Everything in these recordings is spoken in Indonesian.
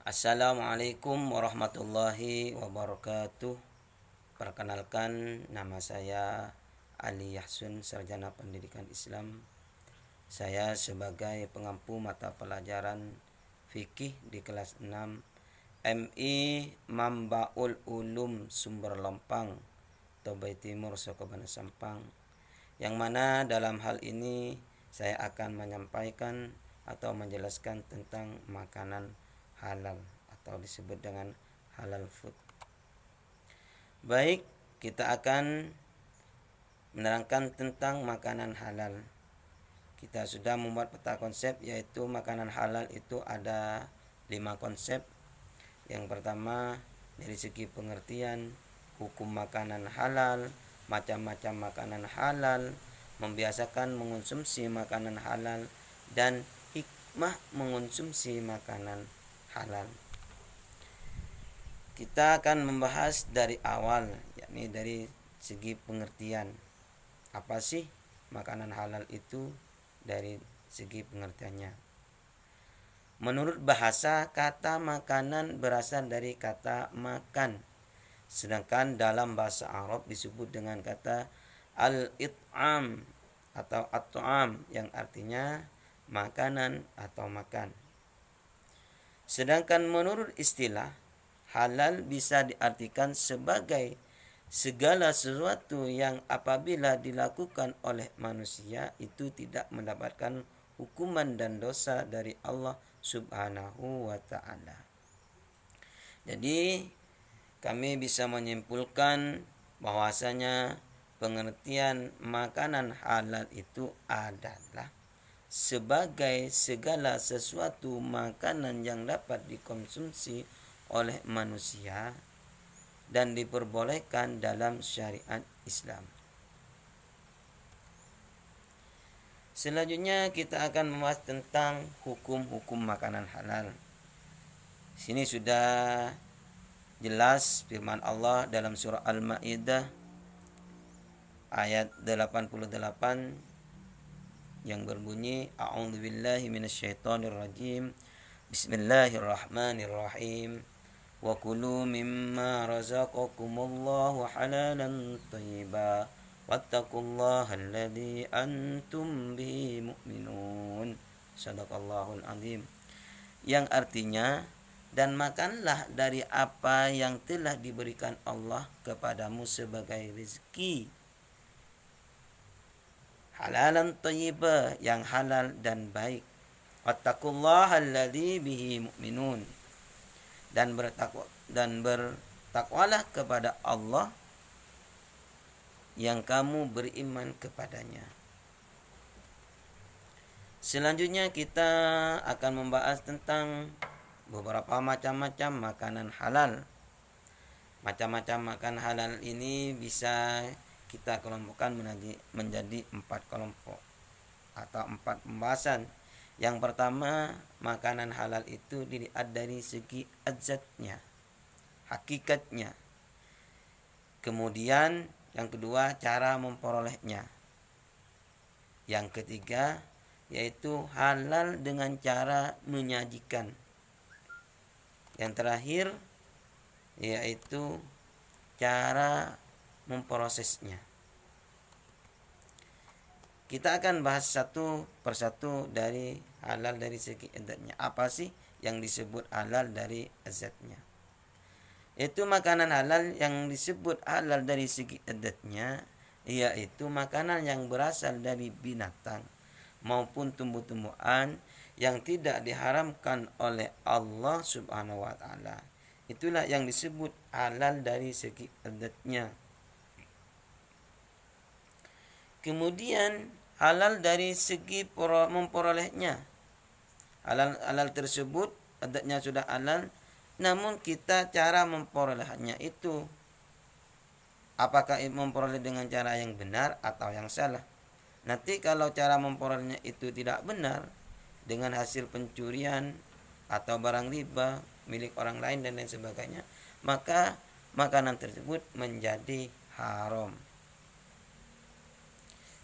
Assalamualaikum warahmatullahi wabarakatuh. Perkenalkan, nama saya Ali Yahsun, Sarjana Pendidikan Islam. Saya sebagai pengampu mata pelajaran fikih di kelas 6 MI Mambaul Ulum Sumber Lompang, Tobai Timur, Sokobana Sampang. Yang mana dalam hal ini saya akan menyampaikan atau menjelaskan tentang makanan halal atau disebut dengan halal food. Baik, kita akan menerangkan tentang makanan halal. Kita sudah membuat peta konsep, yaitu makanan halal itu ada 5 konsep. Yang pertama, dari segi pengertian, hukum makanan halal, macam-macam makanan halal, membiasakan mengonsumsi makanan halal, dan hikmah mengonsumsi makanan halal. Kita akan membahas dari awal, yakni dari segi pengertian. Apa sih makanan halal itu dari segi pengertiannya? Menurut bahasa, kata makanan berasal dari kata makan. Sedangkan dalam bahasa Arab disebut dengan kata al-it'am atau at-ta'am yang artinya makanan atau makan. Sedangkan menurut istilah, halal bisa diartikan sebagai segala sesuatu yang apabila dilakukan oleh manusia itu tidak mendapatkan hukuman dan dosa dari Allah Subhanahu wa ta'ala. Jadi kami bisa menyimpulkan bahwasanya pengertian makanan halal itu adalah sebagai segala sesuatu makanan yang dapat dikonsumsi oleh manusia dan diperbolehkan dalam syariat Islam. Selanjutnya kita akan membahas tentang hukum-hukum makanan halal. Sini sudah jelas firman Allah dalam surah Al-Maidah ayat 88 yang berbunyi a'udzubillahi minasyaitonirrajim bismillahirrahmanirrahim wa kulu mimma razaqakumullahu halalan thayyiba wattaqullaha alladzi antum bihi mu'minun. Shadaqallahul azim. Yang artinya, dan makanlah dari apa yang telah diberikan Allah kepadamu sebagai rezeki, halalan thayyibah, yang halal dan baik. Wattaqullaha alladzi bihi mu'minun, dan bertakwalah kepada Allah yang kamu beriman kepadanya. Selanjutnya kita akan membahas tentang beberapa macam-macam makanan halal. Macam-macam makanan halal ini bisa kita kelompokkan menjadi 4 kelompok atau 4 pembahasan. Yang pertama, makanan halal itu dilihat dari segi azatnya, hakikatnya. Kemudian yang kedua, cara memperolehnya. Yang ketiga, yaitu halal dengan cara menyajikan. Yang terakhir, yaitu cara memprosesnya. Kita akan bahas satu persatu dari halal dari segi azatnya. Apa sih yang disebut halal dari azatnya? Itu makanan halal yang disebut halal dari segi azatnya, yaitu makanan yang berasal dari binatang maupun tumbuh-tumbuhan yang tidak diharamkan oleh Allah Subhanahu wa ta'ala. Itulah yang disebut halal dari segi azatnya. Kemudian halal dari segi memperolehnya. Halal tersebut adatnya sudah halal, namun kita cara memperolehnya itu apakah memperoleh dengan cara yang benar atau yang salah. Nanti kalau cara memperolehnya itu tidak benar, dengan hasil pencurian atau barang riba milik orang lain dan lain sebagainya, maka makanan tersebut menjadi haram.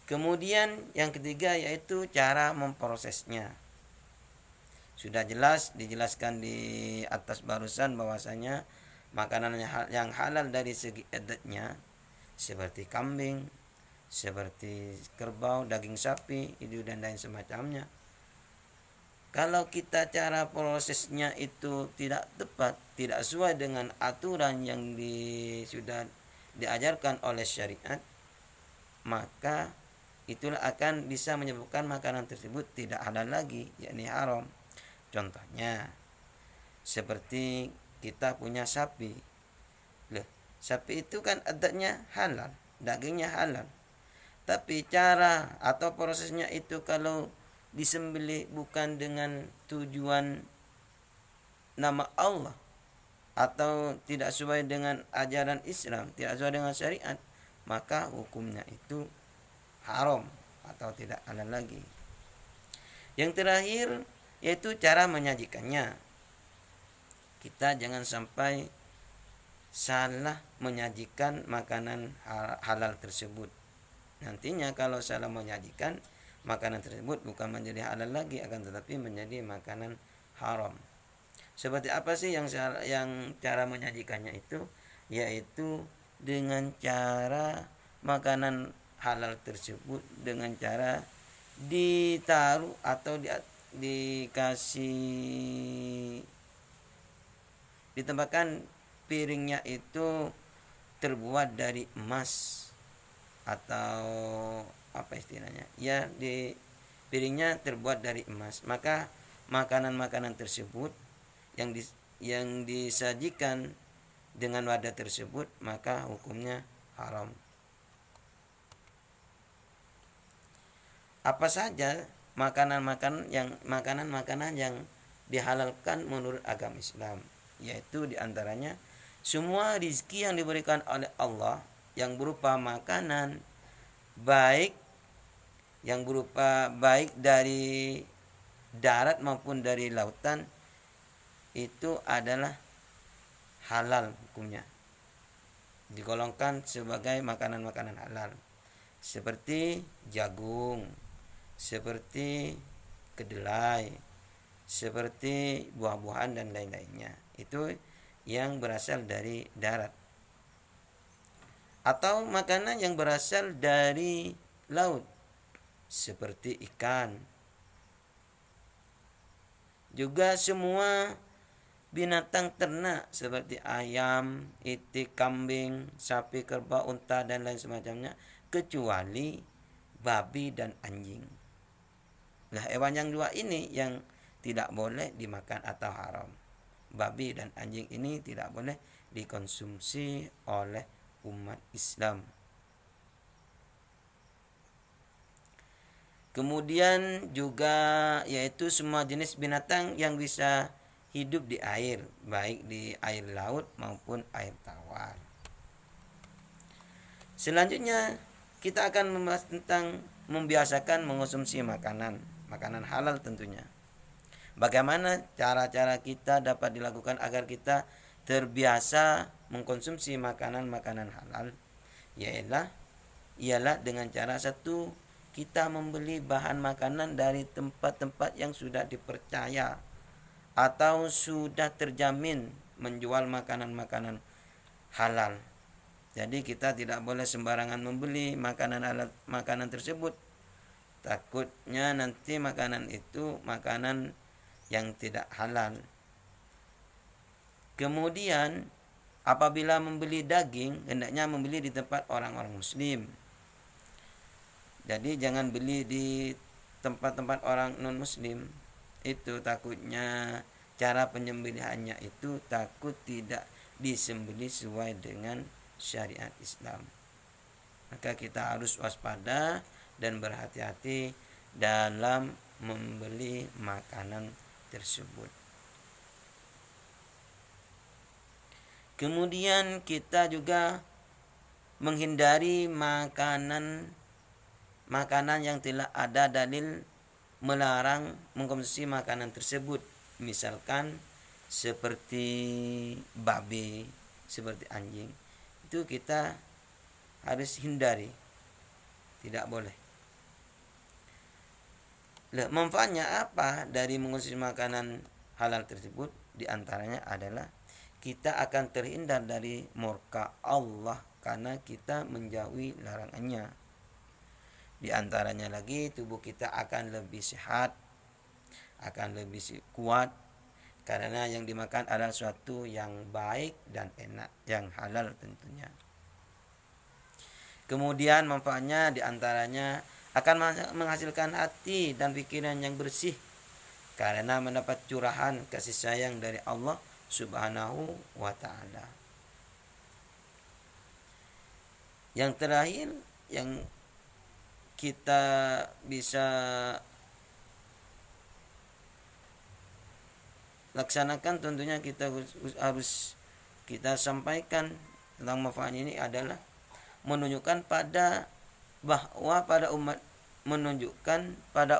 Kemudian yang ketiga yaitu cara memprosesnya. Sudah jelas dijelaskan di atas barusan bahwasanya makanan yang halal dari segi adatnya seperti kambing, seperti kerbau, daging sapi, itu dan lain semacamnya. Kalau kita cara prosesnya itu tidak tepat, tidak sesuai dengan aturan yang sudah diajarkan oleh syariat, maka itulah akan bisa menyebabkan makanan tersebut tidak halal lagi, yakni haram. Contohnya seperti kita punya sapi. Loh, sapi itu kan adatnya halal, dagingnya halal. Tapi cara atau prosesnya itu kalau disembelih bukan dengan tujuan nama Allah atau tidak sesuai dengan ajaran Islam, tidak sesuai dengan syariat, maka hukumnya itu haram atau tidak halal lagi. Yang terakhir yaitu cara menyajikannya. Kita jangan sampai salah menyajikan makanan halal tersebut. Nantinya kalau salah menyajikan, makanan tersebut bukan menjadi halal lagi, akan tetapi menjadi makanan haram. Seperti apa sih yang cara menyajikannya itu? Yaitu dengan cara makanan halal tersebut dengan cara ditaruh atau dikasih ditempatkan piringnya itu terbuat dari emas atau apa istilahnya, ya di piringnya terbuat dari emas, maka makanan-makanan tersebut yang disajikan dengan wadah tersebut maka hukumnya haram. Apa saja makanan-makanan yang dihalalkan menurut agama Islam? Yaitu diantaranya semua rizki yang diberikan oleh Allah yang berupa makanan baik dari darat maupun dari lautan itu adalah halal hukumnya, digolongkan sebagai makanan-makanan halal, seperti jagung, seperti kedelai, seperti buah-buahan dan lain-lainnya. Itu yang berasal dari darat. Atau makanan yang berasal dari laut, seperti ikan. Juga semua binatang ternak seperti ayam, itik, kambing, sapi, kerbau, unta dan lain semacamnya, kecuali babi dan anjing. Nah, hewan yang dua ini yang tidak boleh dimakan atau haram. Babi dan anjing ini tidak boleh dikonsumsi oleh umat Islam. Kemudian juga yaitu semua jenis binatang yang bisa hidup di air, baik di air laut maupun air tawar. Selanjutnya kita akan membahas tentang membiasakan mengonsumsi makanan halal tentunya. Bagaimana cara-cara kita dapat dilakukan agar kita terbiasa mengkonsumsi makanan-makanan halal? Ialah dengan cara satu, kita membeli bahan makanan dari tempat-tempat yang sudah dipercaya atau sudah terjamin menjual makanan-makanan halal. Jadi kita tidak boleh sembarangan membeli makanan tersebut. Takutnya nanti makanan itu makanan yang tidak halal. Kemudian apabila membeli daging, hendaknya membeli di tempat orang-orang muslim. Jadi jangan beli di tempat-tempat orang non muslim. Itu takutnya cara penyembelihannya itu takut tidak disembelih sesuai dengan syariat Islam. Maka kita harus waspada dan berhati-hati dalam membeli makanan tersebut. Kemudian kita juga menghindari makanan yang telah ada dalil melarang mengkonsumsi makanan tersebut. Misalkan seperti babi, seperti anjing. Itu kita harus hindari. Tidak boleh. Manfaatnya apa dari mengonsumsi makanan halal tersebut? Di antaranya adalah kita akan terhindar dari murka Allah karena kita menjauhi larangannya. Di antaranya lagi tubuh kita akan lebih sehat, akan lebih kuat karena yang dimakan adalah suatu yang baik dan enak, yang halal tentunya. Kemudian manfaatnya diantaranya akan menghasilkan hati dan pikiran yang bersih karena mendapat curahan kasih sayang dari Allah Subhanahu wa taala. Yang terakhir yang kita bisa laksanakan tentunya kita harus kita sampaikan tentang manfaat ini adalah menunjukkan pada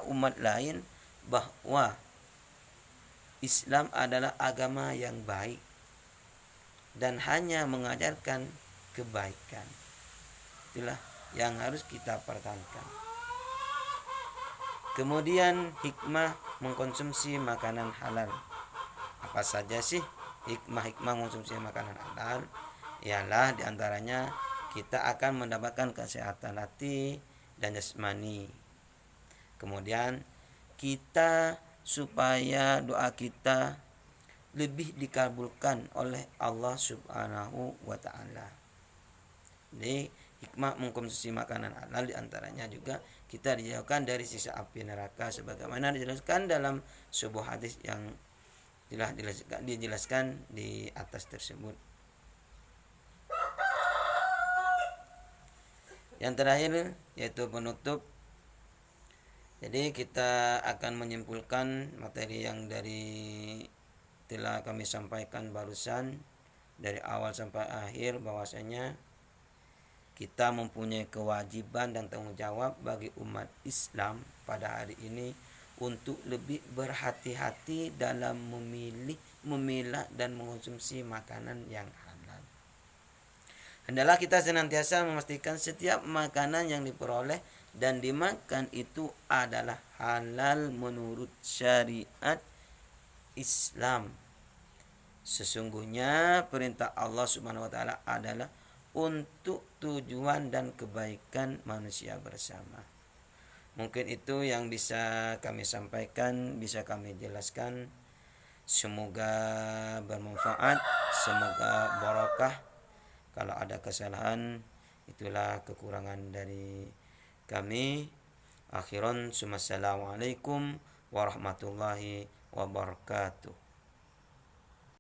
umat lain bahwa Islam adalah agama yang baik dan hanya mengajarkan kebaikan. Itulah yang harus kita pertahankan. Kemudian hikmah mengkonsumsi makanan halal. Apa saja sih hikmah mengkonsumsi makanan halal? Ialah diantaranya kita akan mendapatkan kesehatan hati dan jasmani. Kemudian kita supaya doa kita lebih dikabulkan oleh Allah Subhanahu wa taala. Jadi hikmah mengkonsumsi makanan halal diantaranya juga kita dijauhkan dari siksa api neraka sebagaimana dijelaskan dalam sebuah hadis yang telah dijelaskan di atas tersebut. Yang terakhir yaitu penutup. Jadi kita akan menyimpulkan materi yang telah kami sampaikan barusan dari awal sampai akhir bahwasanya kita mempunyai kewajiban dan tanggung jawab bagi umat Islam pada hari ini untuk lebih berhati-hati dalam memilih, memilah dan mengonsumsi makanan yang halal. Hendaklah kita senantiasa memastikan setiap makanan yang diperoleh dan dimakan itu adalah halal menurut syariat Islam. Sesungguhnya perintah Allah Subhanahu wa taala adalah untuk tujuan dan kebaikan manusia bersama. Mungkin itu yang bisa kami sampaikan, bisa kami jelaskan. Semoga bermanfaat, semoga barokah. Kalau ada kesalahan, itulah kekurangan dari kami. Akhiran, assalamualaikum warahmatullahi wabarakatuh.